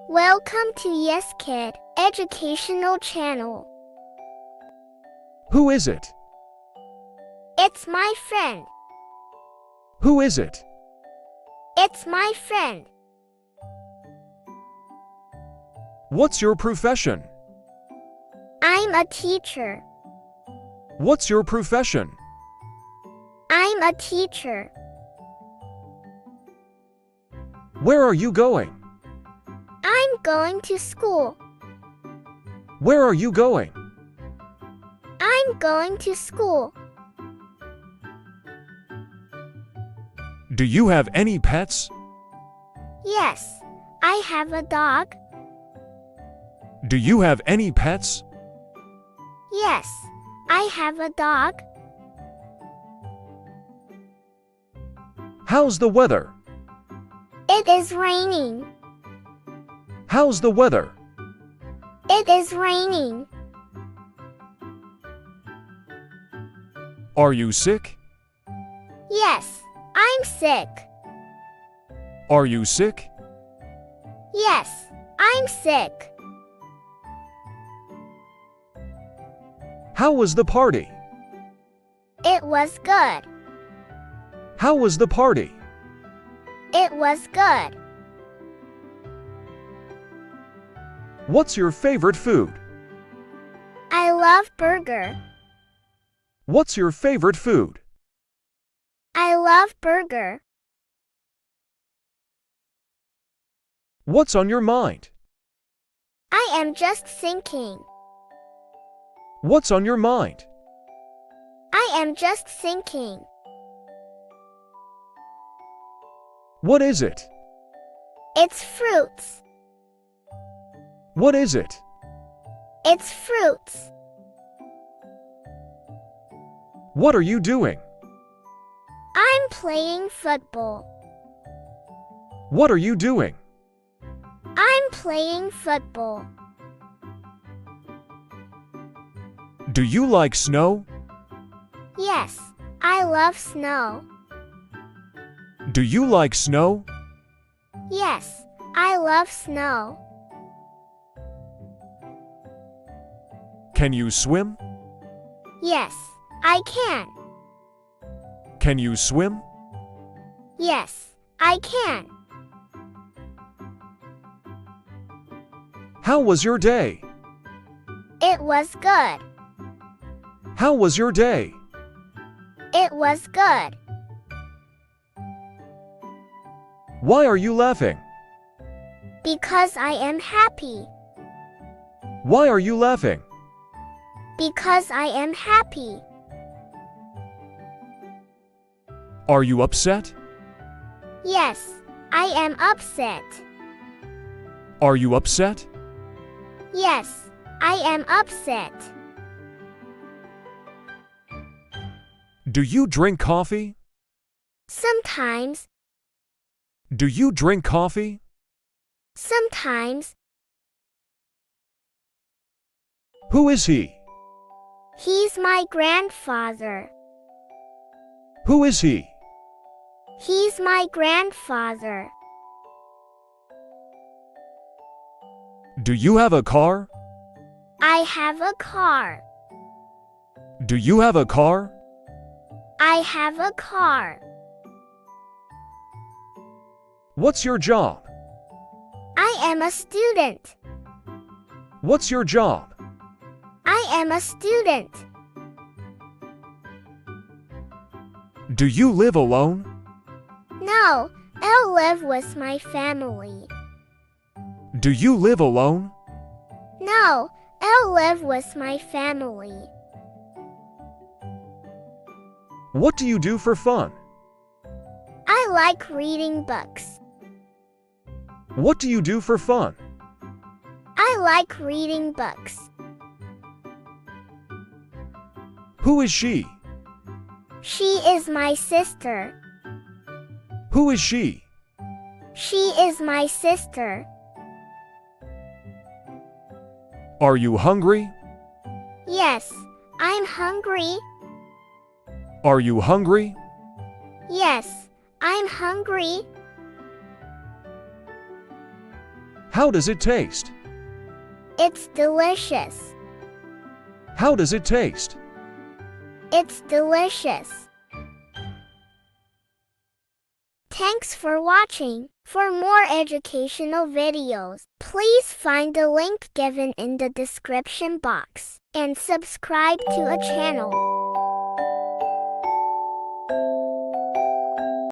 Welcome to Yes Kid Educational Channel. Who is it? It's my friend. Who is it? It's my friend. What's your profession? I'm a teacher. What's your profession? I'm a teacher. Where are you going? I'm going to school. Where are you going? I'm going to school. Do you have any pets? Yes, I have a dog. Do you have any pets? Yes, I have a dog. How's the weather? It is raining. How's the weather? It is raining. Are you sick? Yes, I'm sick. Are you sick? Yes, I'm sick. How was the party? It was good. How was the party? It was good. What's your favorite food? I love burger. What's your favorite food? I love burger. What's on your mind? I am just thinking. What's on your mind? I am just thinking. What is it? It's fruits. What is it? It's fruits. What are you doing? I'm playing football. What are you doing? I'm playing football. Do you like snow? Yes, I love snow. Do you like snow? Yes, I love snow. Can you swim? Yes, I can. Can you swim? Yes, I can. How was your day? It was good. How was your day? It was good. Why are you laughing? Because I am happy. Why are you laughing? Because I am happy. Are you upset? Yes, I am upset. Are you upset? Yes, I am upset. Do you drink coffee? Sometimes. Do you drink coffee? Sometimes. Who is he? He's my grandfather. Who is he? He's my grandfather. Do you have a car? I have a car. Do you have a car? I have a car. What's your job? I am a student. What's your job? I am a student. Do you live alone? No, I live with my family. Do you live alone? No, I live with my family. What do you do for fun? I like reading books. What do you do for fun? I like reading books. Who is she? She is my sister. Who is she? She is my sister. Are you hungry? Yes, I'm hungry. Are you hungry? Yes, I'm hungry. How does it taste? It's delicious. How does it taste? It's delicious. Thanks for watching. For more educational videos, please find the link given in the description box and subscribe to our channel.